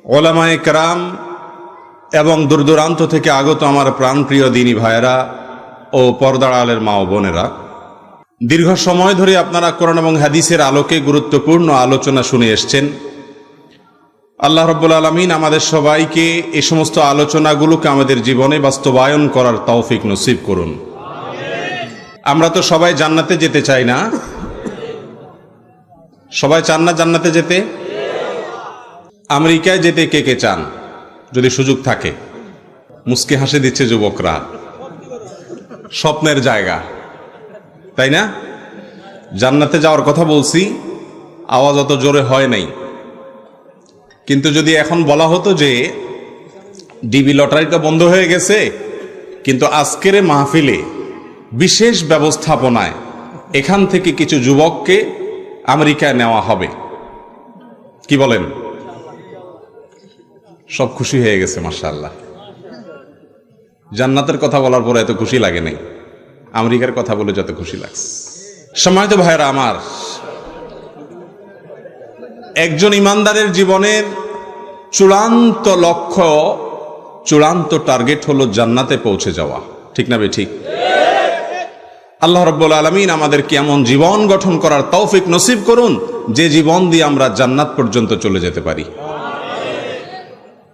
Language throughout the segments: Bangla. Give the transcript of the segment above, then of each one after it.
ওলামায়ে কেরাম এবং দূরদূরান্ত থেকে আগত আমার প্রাণপ্রিয় দিনী ভাইয়েরা ও পর্দার আলের মা ও বোনেরা, দীর্ঘ সময় ধরে আপনারা কোরআন এবং হাদিসের আলোকে গুরুত্বপূর্ণ আলোচনা শুনে এসছেন। আল্লাহ রাব্বুল আলামিন আমাদের সবাইকে এই সমস্ত আলোচনাগুলোকে আমাদের জীবনে বাস্তবায়ন করার তৌফিক নসিব করুন। আমরা তো সবাই জান্নাতে যেতে চাই না? সবাই চান না জান্নাতে যেতে? আমেরিকায় যেতে কে কে চান যদি সুযোগ থাকে? মুস্কি হাসি দিচ্ছে যুবকরা। স্বপ্নের জায়গা, তাই না? জান্নাতে যাওয়ার কথা বলছি, আওয়াজ অত জোরে হয় নাই। কিন্তু যদি এখন বলা হতো যে ডিবি লটারিটা বন্ধ হয়ে গেছে, কিন্তু আজকের মাহফিলে বিশেষ ব্যবস্থাপনায় এখান থেকে কিছু যুবককে আমেরিকায় নেওয়া হবে, কি বলেন? সব খুশি হয়ে গেছে মাশাআল্লাহ। জান্নাতের কথা বলার পরে এত খুশি লাগে নাই, আমেরিকার কথা বলে যত খুশি লাগছে। সম্মানিত ভাইরা আমার, একজন ইমানদারের জীবনের চূড়ান্ত লক্ষ্য, চূড়ান্ত টার্গেট হলো জান্নাতে পৌঁছে যাওয়া, ঠিক না বে ঠিক? আল্লাহ রাব্বুল আলামিন আমাদেরকে এমন জীবন গঠন করার তৌফিক নসিব করুন যে জীবন দিয়ে আমরা জান্নাত পর্যন্ত চলে যেতে পারি।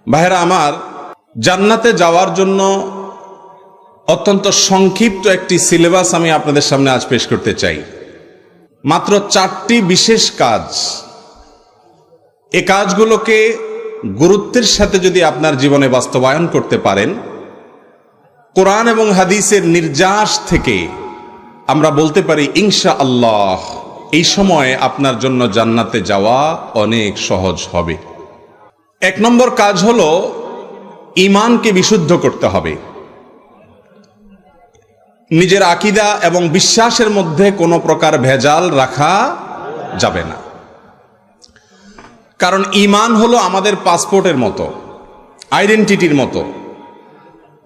ভাইরা আমার, জান্নাতে যাওয়ার জন্য অত্যন্ত সংক্ষিপ্ত একটি সিলেবাস আমি আপনাদের সামনে আজ পেশ করতে চাই। মাত্র 4টি বিশেষ কাজ। এই কাজগুলোকে গুরুত্বের সাথে যদি আপনার জীবনে বাস্তবায়ন করতে পারেন, কোরআন এবং হাদিসের নির্যাস থেকে আমরা বলতে পারি ইনশাআল্লাহ এই সময়ে আপনার জন্য জান্নাতে যাওয়া অনেক সহজ হবে। 1 নম্বর কাজ হলো ঈমানকে বিশুদ্ধ করতে হবে। নিজের আকীদা এবং বিশ্বাসের মধ্যে কোনো প্রকার ভেজাল রাখা যাবে না। কারণ ঈমান হলো আমাদের পাসপোর্টের মতো, আইডেন্টিটির মতো।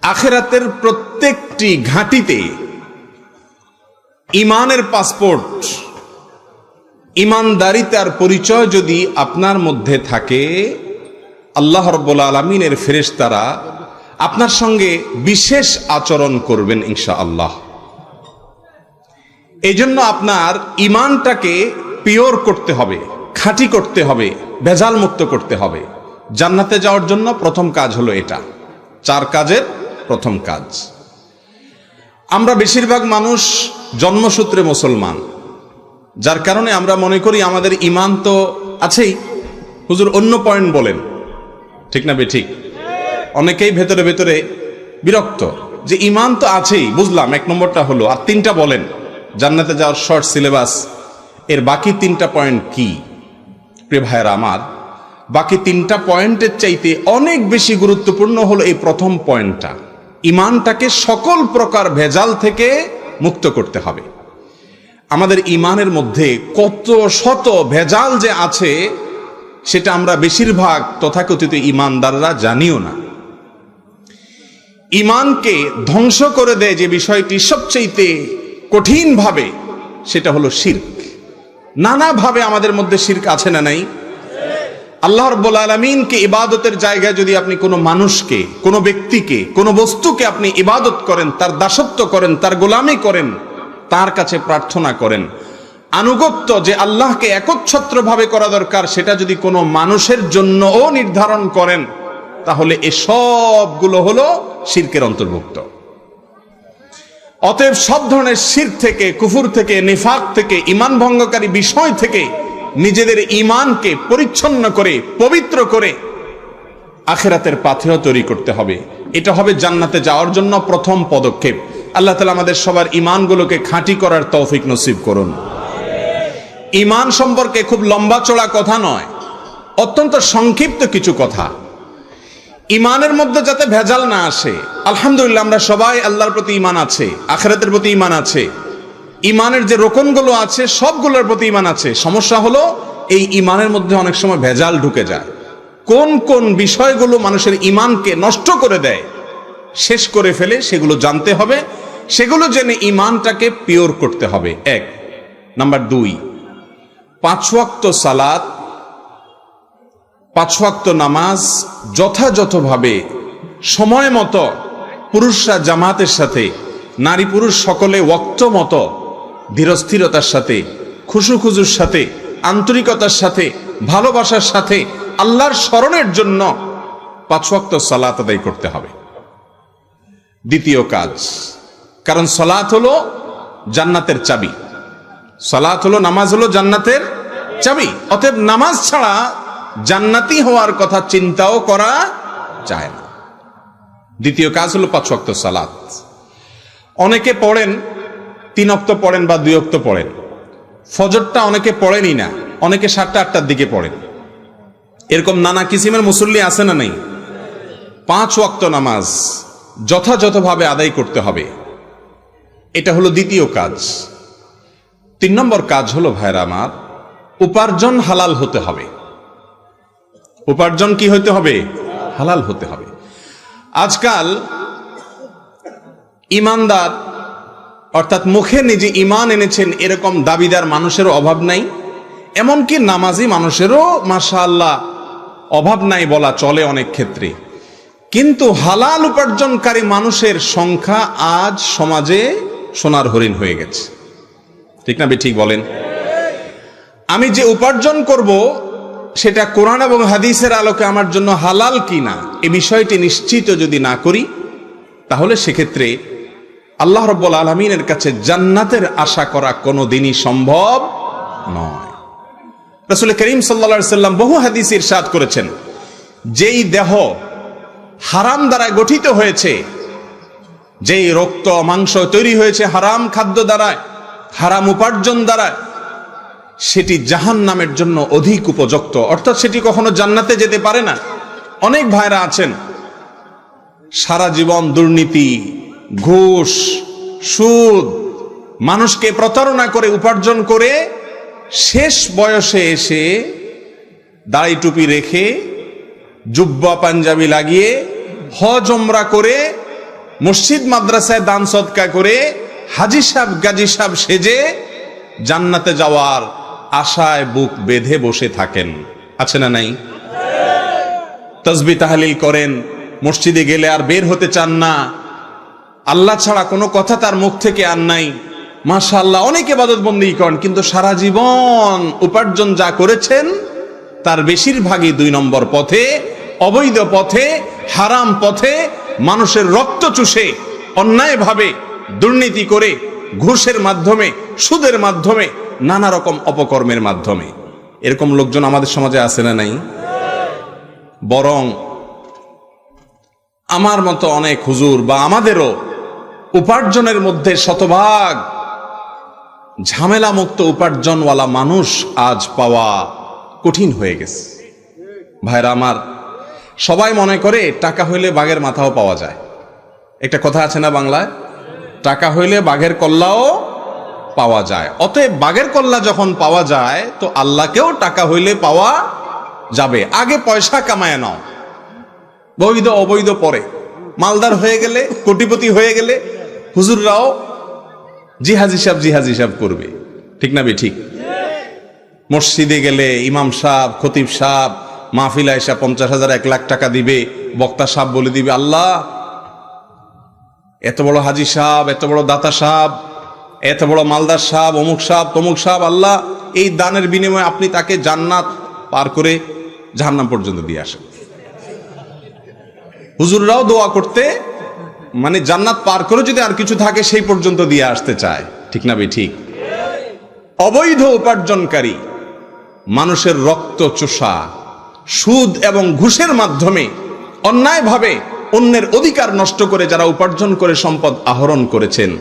আখিরাতের প্রত্যেকটি ঘাঁটিতে ঈমানের পাসপোর্ট, ঈমানদারিতার পরিচয় যদি আপনার মধ্যে থাকে, আল্লাহ রাব্বুল আলামিনের ফেরেশতারা আপনার সঙ্গে বিশেষ আচরণ করবেন ইনশাআল্লাহ। এই জন্য আপনার ঈমানটাকে পিওর করতে হবে, খাঁটি করতে হবে, ভেজাল মুক্ত করতে হবে। জান্নাতে যাওয়ার জন্য প্রথম কাজ হলো এটা, 4 কাজের প্রথম কাজ। আমরা বেশিরভাগ মানুষ জন্মসূত্রে মুসলমান, যার কারণে আমরা মনে করি আমাদের ঈমান তো আছেই, হুজুর অন্য পয়েন্ট বলেন, ঠিক না বে ঠিক? অনেকেই ভেতরে ভেতরে বিরক্ত যে ঈমান তো আছেই, বুঝলাম 1 নম্বরটা হলো, আর 3টা বলেন। জান্নাতে যাওয়ার শর্ট সিলেবাস, এর বাকি 3টা পয়েন্ট কি? প্রিয় ভাইয়েরা আমার, বাকি 3টা পয়েন্টের চাইতে অনেক বেশি গুরুত্বপূর্ণ হলো এই প্রথম পয়েন্টটা। ঈমানটাকে সকল প্রকার ভেজাল থেকে মুক্ত করতে হবে। আমাদের ঈমানের মধ্যে কত শত ভেজাল যে আছে সেটা আমরা বেশিরভাগ তথাকথিত ঈমানদাররা জানিও না। ঈমানকে ধ্বংস করে দেয় যে বিষয়টি সবচেয়ে কঠিন ভাবে, সেটা হলো শিরক। নানাভাবে আমাদের মধ্যে শিরক আছে না নাই? আল্লাহ রাব্বুল আলামিনকে ইবাদতের জায়গায় যদি আপনি কোনো মানুষকে, কোনো ব্যক্তিকে, কোনো বস্তুকে আপনি ইবাদত করেন, তার দাসত্ব করেন, তার গোলামি করেন, তার কাছে প্রার্থনা করেন, আনুগত্য যে আল্লাহকে একচ্ছত্রভাবে করা দরকার সেটা যদি কোনো মানুষের জন্যও নির্ধারণ করেন, তাহলে এসবগুলো হলো শিরকের অন্তর্ভুক্ত। অতএব সব ধরনের শিরক থেকে, কুফর থেকে, নিফাক থেকে, ঈমান ভঙ্গকারী বিষয় থেকে নিজেদের ঈমানকে পরিচ্ছন্ন করে, পবিত্র করে আখিরাতের পাথেয় তৈরি করতে হবে। এটা হবে জান্নাতে যাওয়ার জন্য প্রথম পদক্ষেপ। আল্লাহ তাআলা আমাদের সবার ঈমানগুলোকে খাঁটি করার তৌফিক নসিব করুন। ঈমান সম্পর্কে খুব লম্বা চড়া কথা নয়, অত্যন্ত সংক্ষিপ্ত কিছু কথা। ঈমানের মধ্যে যাতে ভেজাল না আসে। আলহামদুলিল্লাহ আমরা সবাই আল্লাহর প্রতি ঈমান আছে, আখিরাতের প্রতি ঈমান আছে, ঈমানের যে রোকনগুলো আছে সবগুলোর প্রতি ঈমান আছে। সমস্যা হলো এই ঈমানের মধ্যে অনেক সময় ভেজাল ঢুকে যায়। কোন কোন বিষয়গুলো মানুষের ঈমানকে নষ্ট করে দেয়, শেষ করে ফেলে, সেগুলো জানতে হবে। সেগুলো জেনে ঈমানটাকে পিওর করতে হবে। 1 নাম্বার 2, 5 ওয়াক্ত সালাত 5 ওয়াক্ত নামাজ যথাযথভাবে সময় মতো পুরুষরা জামাতের সাথে, নারী পুরুষ সকলে ওয়াক্ত মতো ধীরস্থিরতার সাথে, খুশুখুজুর সাথে, আন্তরিকতার সাথে, ভালোবাসার সাথে আল্লাহর স্মরণের জন্য 5 ওয়াক্ত সালাত আদায় করতে হবে। দ্বিতীয় কাজ, কারণ সালাত হলো জান্নাতের চাবি, সালাত হলো, নামাজ হলো জান্নাতের চাবি। অতএব নামাজ ছাড়া জান্নাতি হওয়ার কথা চিন্তাও করা যায় না। দ্বিতীয় কাজ হলো 5 ওয়াক্ত সালাত। অনেকে পড়েন 3 ওয়াক্ত পড়েন বা 2 ওয়াক্ত পড়েন, ফজরটা অনেকে পড়েনই না, অনেকে 7টা 8টার দিকে পড়েন। এরকম নানা কিসিমের মুসল্লি আছে না নেই? 5 ওয়াক্ত নামাজ যথাযথভাবে আদায় করতে হবে, এটা হলো দ্বিতীয় কাজ। 3 নম্বর কাজ হলো ভাইরা আমার, উপার্জন হালাল হতে হবে। উপার্জন কি হতে হবে? হালাল হতে হবে। আজকাল ইমানদার অর্থাৎ মুখে নিজে ইমান এনেছেন এরকম দাবিদার মানুষেরও অভাব নাই, এমনকি নামাজি মানুষেরও মাশাআল্লাহ অভাব নাই বলা চলে অনেক ক্ষেত্রে। কিন্তু হালাল উপার্জনকারী মানুষের সংখ্যা আজ সমাজে সোনার হরিণ হয়ে গেছে, ঠিক না? ঠিক বলেন। আমি যে উপার্জন করব সেটা কোরআন এবং হাদিসের আলোকে আমার জন্য হালাল কিনা এ বিষয়টি নিশ্চিত যদি না করি, তাহলে সেক্ষেত্রে আল্লাহ রাব্বুল আলামিনের কাছে জান্নাতের আশা করা কোনোদিনই সম্ভব নয়। রাসূল করিম সাল্লাল্লাহু আলাইহি সাল্লাম বহু হাদিসে ইরশাদ করেছেন, যেই দেহ হারাম দ্বারা গঠিত হয়েছে, যেই রক্ত মাংস তৈরি হয়েছে হারাম খাদ্য দ্বারা, হারাম উপার্জন দ্বারা, সেটি জাহান্নামের জন্য অধিক উপযুক্ত, অর্থাৎ সেটি কখনো জান্নাতে যেতে পারে না। অনেক ভাইরা আছেন সারা জীবন দুর্নীতি, ঘুষ, সুদ, মানুষকে প্রতারণা করে উপার্জন করে শেষ বয়সে এসে দাড়ি টুপি রেখে জুব্বা পাঞ্জাবি লাগিয়ে হজ ওমরা করে মসজিদ মাদ্রাসায় দান সদকা করে হাজি সাহেব গাজী সাহেব সেজে জান্নাতে যাওয়ার আশায় বুক বেঁধে বসে থাকেন, আছে না নাই? তাসবিহ তাহলিল করেন, মসজিদে গেলে আর বের হতে চান না, আল্লাহ ছাড়া কোনো কথা তার মুখ থেকে আর নাই। মাশাআল্লাহ অনেক ইবাদত বন্দেগী করেন, কিন্তু সারা জীবন উপার্জন যা করেছেন তার বেশিরভাগই 2 নম্বর পথে, অবৈধ পথে, হারাম পথে, মানুষের রক্ত চুষে, অন্যায়ভাবে দুর্নীতি করে, ঘুষের মাধ্যমে, সুদের মাধ্যমে, নানা রকম অপকর্মের মাধ্যমে। এরকম লোকজন আমাদের সমাজে আছে না নাই? বরং আমার মতো অনেক হুজুর বা আমাদেরও উপার্জনের মধ্যে শতভাগ ঝামেলা মুক্ত উপার্জনওয়ালা মানুষ আজ পাওয়া কঠিন হয়ে গেছে। ভাইরা আমার, সবাই মনে করে টাকা হইলে বাঘের মাথাও পাওয়া যায়। একটা কথা আছে না বাংলায়, টাকা হইলে বাঘের কল্লাও পাওয়া যায়। অতএব বাঘের কল্লা যখন পাওয়া যায় তো আল্লাহকেও টাকা হইলে পাওয়া যাবে। আগে পয়সা কামায় নাও, বৈধ অবৈধ পরে, মালদার হয়ে গেলে, কোটিপতি হয়ে গেলে হুজুররাও জিহাজ হিসাব করবে, ঠিক না? ঠিক। মসজিদে গেলে ইমাম সাহেব, খতিব সাহেব মাহফিলে এসে 50,000 1 লাখ টাকা দিবে, বক্তা সাহেব বলে দিবে, আল্লাহ এত বড় হাজি সাহেব, এত বড় দাতা সাহেব, এত বড় মালদার সাহেব, অমুক সাহেব তমুক সাহেব, আল্লাহ এই দানের বিনিময়ে আপনি তাকে জান্নাত পার করে জাহান্নাম পর্যন্ত দিয়ে আসেন। হুজুররাও দোয়া করতে, মানে জান্নাত পার করে যদি আর কিছু থাকে সেই পর্যন্ত দিয়ে আসতে চায়, ঠিক না? ঠিক। অবৈধ উপার্জনকারী, মানুষের রক্ত চোষা, সুদ এবং ঘুষের মাধ্যমে অন্যায়ভাবে অন্যের অধিকার নষ্ট করে যারা উপার্জন করে সম্পদ আহরণ করেছেন,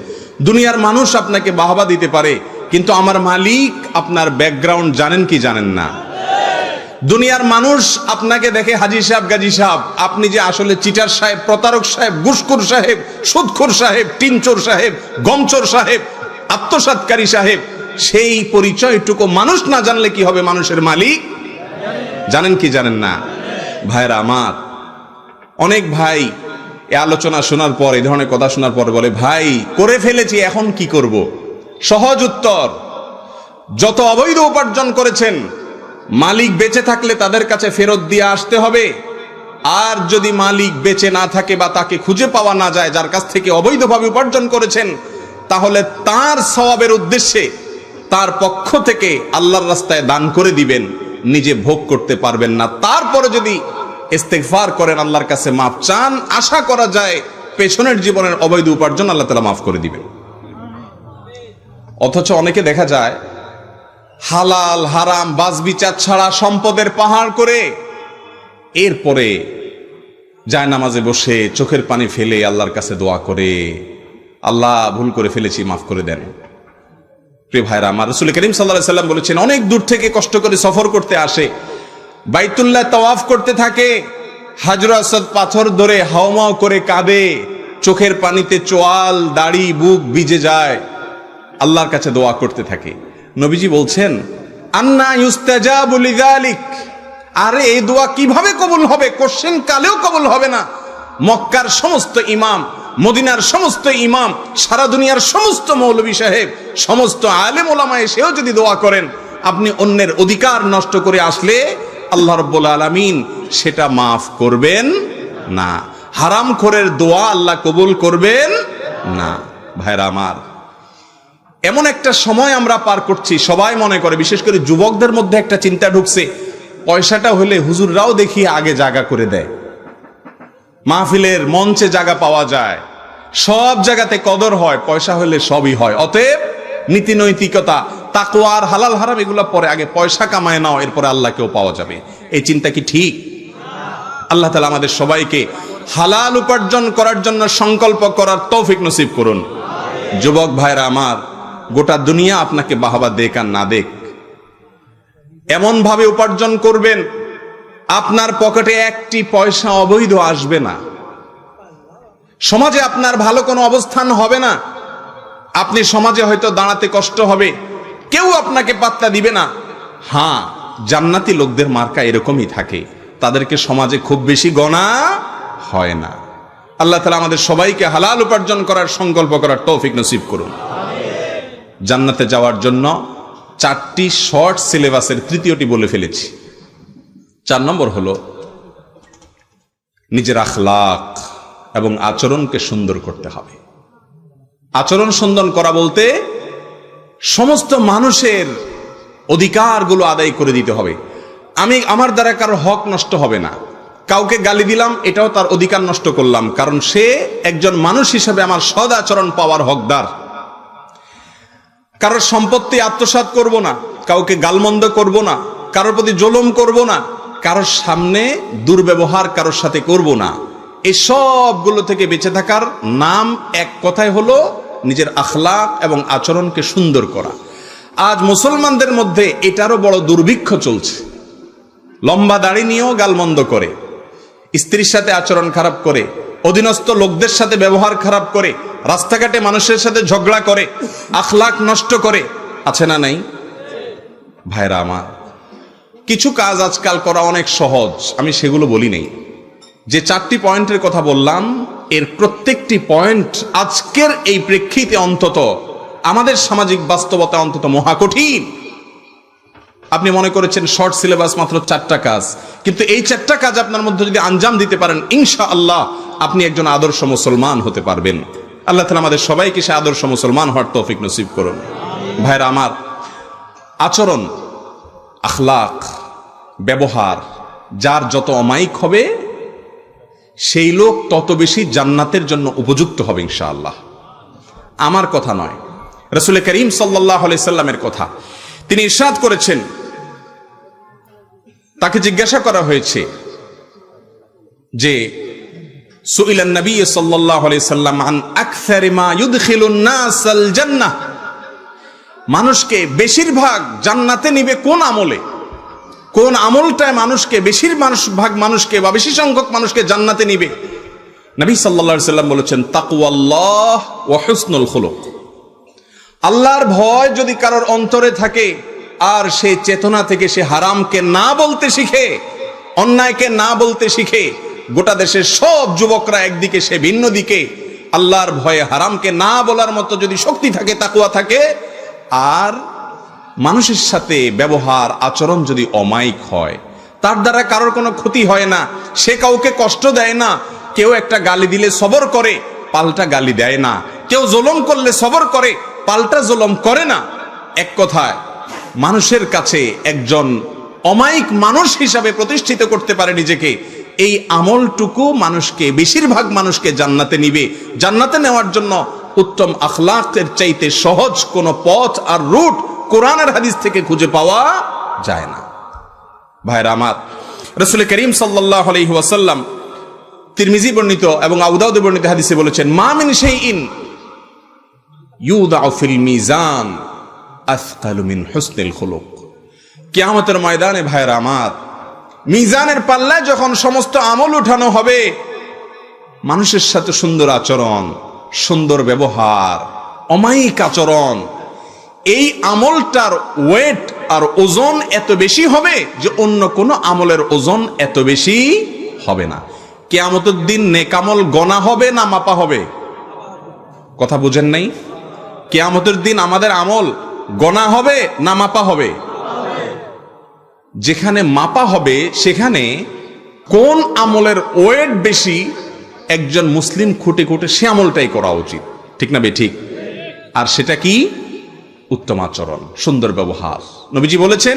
দুনিয়ার মানুষ আপনাকে বাহবা দিতে পারে, কিন্তু আমার মালিক আপনার ব্যাকগ্রাউন্ড জানেন কি জানেন না? দুনিয়ার মানুষ আপনাকে দেখে হাজি সাহেব গাজী সাহেব, আপনি যে আসলে চিটার সাহেব, প্রতারক সাহেব, ঘুষখোর সাহেব, সুদখোর সাহেব, টিনচোর সাহেব, গমচোর সাহেব, আত্মসাৎকারী সাহেব, সেই পরিচয়টুকু মানুষ না জানলে কি হবে? মানুষের মালিক জানেন কি জানেন না? ভাইরা আমার, অনেক ভাই এ আলোচনা শোনার পর, এই ধরনের কথা শোনার পর বলে, ভাই করে ফেলেছি এখন কি করব? সহজ উত্তর, যত অবৈধ উপার্জন করেছেন মালিক বেঁচে থাকলে তাদের কাছে ফেরত দিয়ে আসতে হবে। আর যদি মালিক বেঁচে না থাকে বা তাকে খুঁজে পাওয়া না যায়, যার কাছ থেকে অবৈধভাবে উপার্জন করেছেন, তাহলে তার সওয়াবের উদ্দেশ্যে তার পক্ষ থেকে আল্লাহর রাস্তায় দান করে দিবেন, নিজে ভোগ করতে পারবেন না। তারপরে যদি ইস্তেগফার করেন, আল্লাহর কাছে মাফ চান, আশা করা যায় পেছনের জীবনের অবৈধ উপার্জন আল্লাহ তাআলা মাফ করে দিবেন। অথচ অনেকে দেখা যায় হালাল হারাম বাজ বিচার ছাড়া সম্পদের পাহাড় করে এরপরে জায়নামাজে বসে চোখের পানি ফেলে আল্লাহর কাছে দোয়া করে, আল্লাহ ভুল করে ফেলেছি, মাফ করে দেন। প্রিয় ভাইরা আমার, রাসূল করিম সাল্লাল্লাহু আলাইহি সাল্লাম বলেছেন, অনেক দূর থেকে কষ্ট করে সফর করতে আসে, বাইতুল্লাহ তাওয়াফ করতে থাকে, হাজর আসওয়াদ পাথর ধরে হাওমাও করে কাঁদে, চোখের পানিতে চোয়াল দাড়ি বুক ভিজে যায়, আল্লাহর কাছে দোয়া করতে থাকে। নবীজি বলছেন, আন্না ইউস্তাজাবু লিযালিক, আরে এই দোয়া কিভাবে কবুল হবে? কোশ্চেন কালেও কবুল হবে না। মক্কার সমস্ত ইমাম, মদিনার সমস্ত ইমাম, সারা দুনিয়ার সমস্ত মৌলভী সাহেব, সমস্ত আলেম ওলামা এসেও যদি দোয়া করেন, আপনি অন্যের অধিকার নষ্ট করে আসলে আল্লাহ রাব্বুল আলামিন সেটা মাফ করবেন না। হারামখোরের দোয়া আল্লাহ কবুল করবেন না। ভাইরা আমার, এমন একটা সময় আমরা পার করছি, সবাই মনে করে, বিশেষ করে যুবকদের মধ্যে একটা চিন্তা ঢুকছে, পয়সাটা হলে হুজুররাও দেখি আগে জায়গা করে দেয়, মাহফিলের মঞ্চে জায়গা পাওয়া যায়, সব জায়গাতে কদর হয়, পয়সা হলে সবই হয়। অতএব নীতি নৈতিকতা, তাকওয়া আর হালাল হারাম এগুলো পরে, আগে পয়সা কামায় নাও, এরপরে আল্লাহকেও পাওয়া যাবে। এই চিন্তা কি ঠিক? আল্লাহ তাআলা আমাদের সবাইকে হালাল উপার্জন করার জন্য সংকল্প করার তৌফিক নসিব করুন। যুবক ভাইরা আমার, গোটা দুনিয়া আপনাকে বাহবা দেখ আর না দেখ, এমন ভাবে উপার্জন করবেন আপনার পকেটে একটি পয়সা অবৈধ আসবে না, সমাজে আপনার ভালো কোনো অবস্থান হবে না, আপনি সমাজে হয়তো দাঁড়াতে কষ্ট হবে, কেউ আপনাকে পাত্তা দিবে না। হ্যাঁ, জান্নাতি লোকদের মার্কা এরকমই থাকে, তাদেরকে সমাজে খুব বেশি গণা হয় না। আল্লাহ তাআলা আমাদের সবাইকে হালাল উপার্জন করার সংকল্প করার তৌফিক নসিব করুন। জান্নাতে যাওয়ার জন্য 4টি শর্ট সিলেবাসের তৃতীয়টি বলে ফেলেছি। 4 নম্বর হলো নিজের আখলাক এবং আচরণকে সুন্দর করতে হবে। আচরণ সুন্দর করা বলতে সমস্ত মানুষের অধিকারগুলো আদায় করে দিতে হবে। আমার দ্বারা কারো হক নষ্ট হবে না, কাউকে গালি দিলাম এটাও তার অধিকার নষ্ট করলাম, কারণ সে একজন মানুষ হিসেবে আমার সদ আচরণ পাওয়ার হকদার। কারোর সম্পত্তি আত্মসাৎ করব না, কাউকে গালমন্দ করব না, কারোর প্রতি জুলুম করব না, কারোর সামনে দুর্ব্যবহার কারোর সাথে করব না। এই সবগুলো থেকে বেঁচে থাকার নাম এক কথায় হলো নিজের আখলাক এবং আচরণকে সুন্দর করা। আজ মুসলমানদের মধ্যে এটারও বড় দুর্ভিক্ষ চলছে। লম্বা দাড়ি নিয়েও গালমন্দ করে, স্ত্রীর সাথে আচরণ খারাপ করে, অধীনস্থ লোকদের সাথে ব্যবহার খারাপ করে, রাস্তাঘাটে মানুষের সাথে ঝগড়া করে, আখলাক নষ্ট করে, আছে না নাই? ভাইরা আমার, কিছু কাজ আজকাল করা অনেক সহজ, আমি সেগুলো বলি নেই। যে 4টি পয়েন্টের কথা বললাম, এর প্রত্যেকটি পয়েন্ট আজকের এই প্রেক্ষিতে অন্তত আমাদের সামাজিক বাস্তবতা অন্তত মহাকঠিন। আপনি মনে করেছেন শর্ট সিলেবাস মাত্র 4টা কাজ, কিন্তু এই 4টা কাজ আপনার মধ্যে যদি আঞ্জাম দিতে পারেন, ইনশাআল্লাহ আপনি একজন আদর্শ মুসলমান হতে পারবেন। আল্লাহ তাআলা আমাদের সবাইকে সে আদর্শ মুসলমান হওয়ার তৌফিক নসিব করুন। ভাইরা আমার, আচরণ, আখলাক, ব্যবহার যার যত অমায়িক হবে সেই লোক তত বেশি জান্নাতের জন্য উপযুক্ত হবে ইনশাআল্লাহ। আমার কথা নয়, রাসূল করিম সাল্লাল্লাহু আলাইহি সাল্লামের কথা। তিনি ইরশাদ করেছেন, তাকে জিজ্ঞাসা করা হয়েছে যে সুইলান নবী সাল্লাল্লাহু আলাইহি সাল্লাম আন আকসারি মা ইউদখিলুন নাসাল জান্নাহ, মানুষকে বেশিরভাগ জান্নাতে নিবে কোন আমলে, কোন আমলটায় মানুষকে বেশিরভাগ মানুষকে বা বেশি সংখ্যক মানুষকে জান্নাতে নিবে? নবী সাল্লাল্লাহু আলাইহি সাল্লাম বলেছেন, তাকওয়াল্লাহ ওয়া হুসনুল খুলুক। আল্লাহর ভয় যদি কারোর অন্তরে থাকে আর সে চেতনা থেকে সে হারামকে না বলতে শিখে, অন্যায়কে না বলতে শিখে, গোটা দেশের সব যুবকরা একদিকে সে ভিন্ন দিকে, আল্লাহর ভয়ে হারামকে না বলার মতো যদি শক্তি থাকে, তাকওয়া থাকে, আর মানুষের সাথে ব্যবহার আচরণ যদি অমায়িক হয়, তার দ্বারা কারোর কোনো ক্ষতি হয় না, সে কাউকে কষ্ট দেয় না, কেউ একটা গালি দিলে সবর করে পাল্টা গালি দেয় না, কেউ জুলুম করলে সবর করে পাল্টা জুলুম করে না, এক কথায় মানুষের কাছে একজন অমায়িক মানুষ হিসাবে প্রতিষ্ঠিত করতে পারে নিজেকে, এই আমলটুকু মানুষকে, বেশিরভাগ মানুষকে জান্নাতে নিবে। জান্নাতে নেওয়ার জন্য উত্তম আখলাকের চাইতে সহজ কোনো পথ আর রুট কোরআন আর হাদিস থেকে খুঁজে পাওয়া যায় না। ভাইরা আমার, রাসূল করিম সাল্লাল্লাহু আলাইহি ওয়াসাল্লাম তিরমিজি বর্ণিত এবং আবু দাউদ বর্ণিত হাদিসে বলেছেন, মা মিন শাইইন ইউদাউ ফিল মিজান আসকালু মিন হুসনিল খুলুক। কিয়ামতের ময়দানে ভাইরা আমার, মিজানের পাল্লায় যখন সমস্ত আমল উঠানো হবে, মানুষের সাথে সুন্দর আচরণ, সুন্দর ব্যবহার, অমায়িক আচরণ, এই আমলটার ওয়েট আর ওজন এত বেশি হবে যে অন্য কোনো আমলের ওজন এত বেশি হবে না। কিয়ামতের দিন নেক আমল গণা হবে না মাপা হবে? কথা বুঝেন নাই? কিয়ামতের দিন আমাদের আমল গণা হবে না মাপা হবে? যেখানে মাপা হবে সেখানে কোন আমলের ওয়েট বেশি, একজন মুসলিম খুঁটে খুঁটে সে আমলটাই করা উচিত, ঠিক না বেঠিক? আর সেটা কি? উত্তম আচরণ, সুন্দর ব্যবহার। নবীজি বলেছেন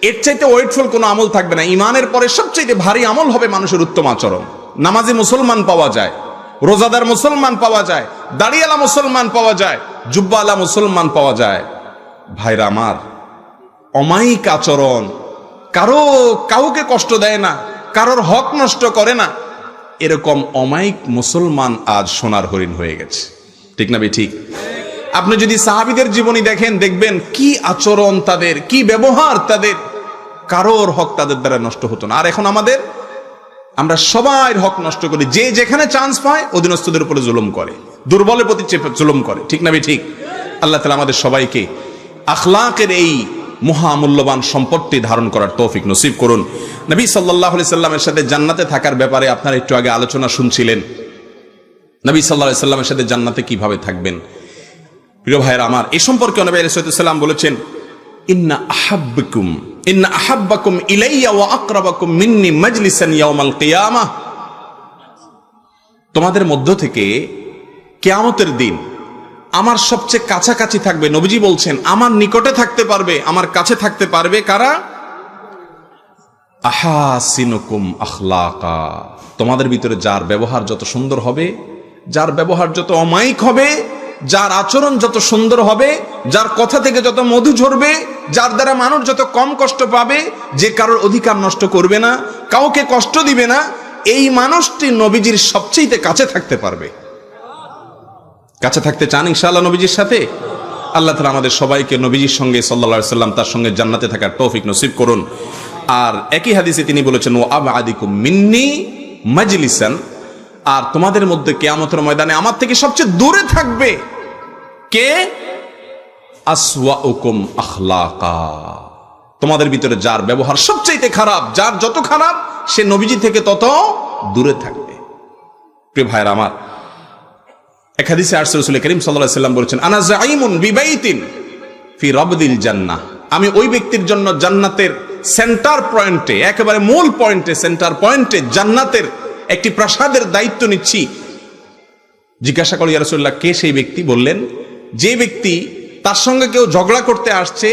এর চাইতে ওয়েটফুল কোনো আমল থাকবে না। ইমানের পরে সবচাইতে ভারী আমল হবে মানুষের উত্তম আচরণ। নামাজি মুসলমান পাওয়া যায়, রোজাদার মুসলমান পাওয়া যায়, দাড়িওয়ালা মুসলমান পাওয়া যায়, জুব্বাওয়ালা মুসলমান পাওয়া যায়। ভাইরা আমার, অমায়িক আচরণ, কাউকে কষ্ট দেয় না, কারোর হক নষ্ট করে না, এরকম অমায়িক মুসলমান আজ সোনার হরিণ হয়ে গেছে, ঠিক না বেঠিক? আপনি যদি সাহাবীদের জীবনী দেখেন, দেখবেন কি আচরণ তাদের, কি ব্যবহার তাদের, কারোর হক তাদের দ্বারা নষ্ট হতো না। আর এখন আমরা সবাই হক নষ্ট করি, যে যেখানে চান্স পায় অধীনস্থদের উপরে জুলুম করে, দুর্বলের প্রতি জুলুম করে, ঠিক না বেঠিক? আল্লাহ তাআলা আমাদের সবাইকে আখলাকের এই মহামূল্যবান সম্পদটি ধারণ করার তৌফিক নসিব করুন। নবী সাল্লাল্লাহু আলাইহি সাল্লামের সাথে জান্নাতে থাকার ব্যাপারে আপনারা একটু আগে আলোচনা শুনছিলেন। নবী সাল্লাল্লাহু আলাইহি সাল্লামের সাথে জান্নাতে কিভাবে থাকবেন। প্রিয় ভাইরা আমার, এই সম্পর্কে নবী আলাইহিস সালাম বলেছেন, ইন্না আহাব্বাকুম ইলাইয়া ওয়া আকরাবাকুম মিন্নি মাজলিসান ইয়াউমাল কিয়ামাহ। তোমাদের মধ্য থেকে কিয়ামতের দিন আমার সবচেয়ে কাছাকাছি থাকবে, নবীজি বলছেন আমার নিকটে থাকতে পারবে, আমার কাছে থাকতে পারবে কারা? আহাসিনুকুম আখলাকা। তোমাদের ভিতরে যার ব্যবহার যত সুন্দর হবে, যার ব্যবহার যত অমায়িক হবে, যার আচরণ যত সুন্দর হবে, যার কথা থেকে যত মধু ঝরবে, যার দ্বারা মানুষ যত কম কষ্ট পাবে, যে কারোর অধিকার নষ্ট করবে না, কাউকে কষ্ট দিবে না, এই মানুষটি নবীজির সবচেয়ে কাছে থাকতে পারবে। কাছে থাকতে চান ইনশাআল্লাহ নবীজির সাথে? আল্লাহ তাআলা আমাদের সবাইকে নবীজির সঙ্গে সাল্লাল্লাহু আলাইহি সাল্লাম তার সঙ্গে জান্নাতে থাকার তৌফিক নসিব করুন। আর একই হাদিসে তিনি বলেছেন, ওয়া আবআদিকুম মিন্নি মাজলিসান, আর তোমাদের মধ্যে কিয়ামতের ময়দানে আমার থেকে সবচেয়ে দূরে থাকবে কে? আসওয়াউকুম আখলাকা। তোমাদের ভিতরে যার ব্যবহার সবচেয়ে খারাপ, যার যত খারাপ, সে নবীজি থেকে তত দূরে থাকবে। প্রিয় ভাইরা আমার, এক হাদিসে আসছে রাসূল করিম সাল্লাল্লাহু আলাইহি সাল্লাম বলেছেন, আনা যাইমুন বিবাইতিন ফি রাবদিল জান্নাহ। আমি ওই ব্যক্তির জন্য জান্নাতের সেন্টার পয়েন্টে, একেবারে মূল পয়েন্টে, সেন্টার পয়েন্টে জান্নাতের একটি প্রাসাদের দায়িত্ব নিচ্ছি। জিজ্ঞাসা করি, ইয়া রাসূলুল্লাহ, কে সেই ব্যক্তি? বললেন, যে ব্যক্তি তার সঙ্গে কেউ ঝগড়া করতে আসছে,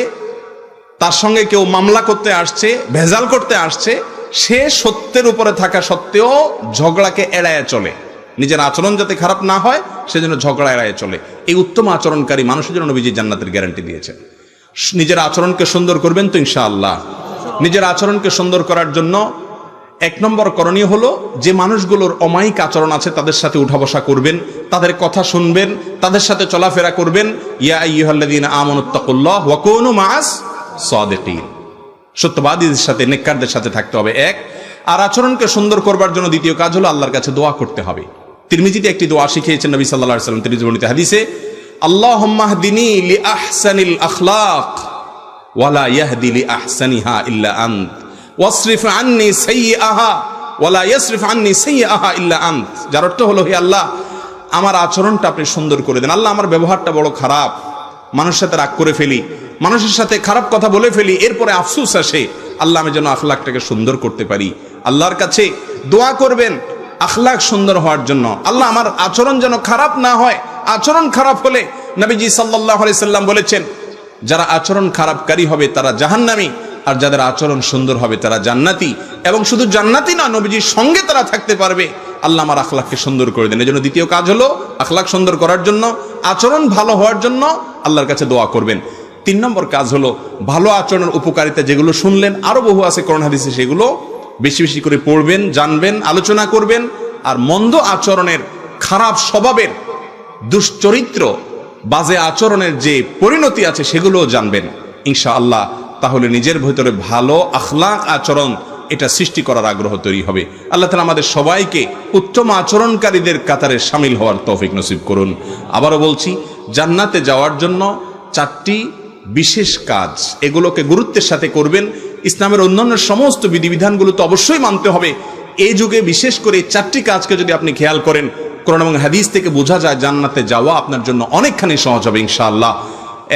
তার সঙ্গে কেউ মামলা করতে আসছে, ভেজাল করতে আসছে, সে সত্যের উপরে থাকা সত্ত্বেও ঝগড়াকে এড়ায় চলে, নিজের আচরণ যাতে খারাপ না হয় সেজন্য ঝগড়া এড়ায় চলে। এই উত্তম আচরণকারী মানুষের জন্য নবীজি জান্নাতের গ্যারান্টি দিয়েছেন। নিজের আচরণকে সুন্দর করবেন তো ইনশাআল্লাহ? নিজের আচরণকে সুন্দর করার জন্য এক নম্বর করণীয় হলো, যে মানুষগুলোর অমায়িক আচরণ আছে তাদের সাথে উঠা বসা করবেন, তাদের কথা শুনবেন, তাদের সাথে চলাফেরা করবেন। ইয়া আইয়ুহাল্লাযীনা আমানুত্তাকুল্লাহ ওয়া কুনু মাআস সাদিকিন। সত্যবাদীদের সাথে, নেককারদের সাথে থাকতে হবে, এক। আর আচরণকে সুন্দর করবার জন্য দ্বিতীয় কাজ হলো আল্লাহর কাছে দোয়া করতে হবে। তিরমিজিতে একটি দোয়া শিখিয়েছেন নবী সাল্লাল্লাহু আলাইহি ওয়াসাল্লাম, তিরমিজি বর্ণিত হাদিসে, আল্লাহুম্মা হদিনি লিআহসানিল আখলাক ওয়া লা ইয়াহদি লিআহসানিহা ইল্লা আনত ওয়াসরিফ আন্নি সাইয়্যাহা ওয়া লা ইয়াসরিফ আন্নি সাইয়্যাহা ইল্লা আনত। যার অর্থ হলো, হে আল্লাহ, আমার আচরণটা আপনি সুন্দর করে দেন। আল্লাহ, আমার ব্যবহারটা বড় খারাপ, মানুষের সাথে রাগ করে ফেলি, মানুষের সাথে খারাপ কথা বলে ফেলি, এরপরে আফসোস আসে, আল্লাহ আমি যেন আখলাকটাকে সুন্দর করতে পারি। আল্লাহর কাছে দোয়া করবেন আখলাক সুন্দর হওয়ার জন্য, আল্লাহ আমার আচরণ যেন খারাপ না হয়। আচরণ খারাপ হলে নবীজি সাল্লাল্লাহু আলাইহি সাল্লাম বলেছেন, যারা আচরণ খারাপকারী হবে তারা জাহান্নামী, আর যাদের আচরণ সুন্দর হবে তারা জান্নাতি। এবং শুধু জান্নাতি না, নবীজির সঙ্গে তারা থাকতে পারবে। আল্লাহ আমার আখলাককে সুন্দর করে দেন। এজন্য দ্বিতীয় কাজ হলো আখলাক সুন্দর করার জন্য, আচরণ ভালো হওয়ার জন্য আল্লাহর কাছে দোয়া করবেন। 3 নম্বর কাজ হলো ভালো আচরণের উপকারিতা যেগুলো শুনলেন, আরো বহু আছে কোরআন হাদিসে, সেগুলো বেশি বেশি করে পড়বেন, জানবেন, আলোচনা করবেন। আর মন্দ আচরণের, খারাপ স্বভাবের, দুশ্চরিত্র, বাজে আচরণের যে পরিণতি আছে সেগুলোও জানবেন ইনশাআল্লাহ। তাহলে নিজের ভিতরে ভালো আখলাক আচরণ এটা সৃষ্টি করার আগ্রহ তৈরি হবে। আল্লাহ তাআলা আমাদের সবাইকে উত্তম আচরণকারীদের কাতারে শামিল হওয়ার তৌফিক নসিব করুন। আবারও বলছি, জান্নাতে যাওয়ার জন্য 4টি বিশেষ কাজ, এগুলোকে গুরুত্বের সাথে করবেন। ইসলামের অন্যান্য সমস্ত বিধিবিধানগুলো তো অবশ্যই মানতে হবে। এই যুগে বিশেষ করে 4টি কাজকে যদি আপনি খেয়াল করেন, কোরআন এবং হাদিস থেকে বোঝা যায় জান্নাতে যাওয়া আপনার জন্য অনেকখানি সহজ হবে ইনশাআল্লাহ।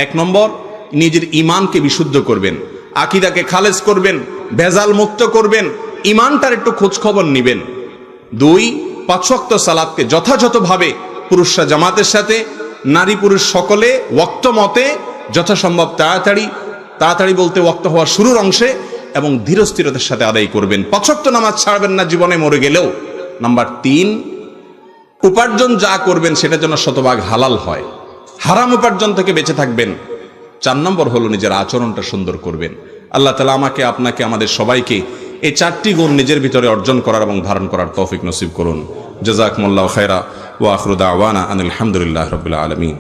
1 নম্বর, নিজের ঈমানকে বিশুদ্ধ করবেন, আকীদাকে খালেজ করবেন, ভেজাল মুক্ত করবেন, ঈমানটার একটু খোঁজ খবর নেবেন। 2, 5 ওয়াক্ত সালাতকে যথাযথভাবে পুরুষরা জামাতের সাথে, নারী পুরুষ সকলে ওয়াক্ত মতে যথাসম্ভব তাড়াতাড়ি বলতে ওয়াক্ত হওয়া শুরুর অংশে এবং ধীরস্থিরতার সাথে আদায় করবেন। 5 ওয়াক্ত নামাজ ছাড়বেন না জীবনে মরে গেলেও। নাম্বার 3, উপার্জন যা করবেন সেটা যেন শতভাগ হালাল হয়, হারাম উপার্জন থেকে বেঁচে থাকবেন। 4 নম্বর হলো নিজের আচরণটা সুন্দর করবেন। আল্লাহ তাআলা আমাকে, আপনাকে, আমাদের সবাইকে এই 4টি গুণ নিজের ভিতরে অর্জন করার এবং ধারণ করার তৌফিক নসিব করুন। জাযাকুমুল্লাহু খায়রা ওয়া আখিরু দাওয়ানা আনিল হামদুলিল্লাহি রাব্বিল আলামিন।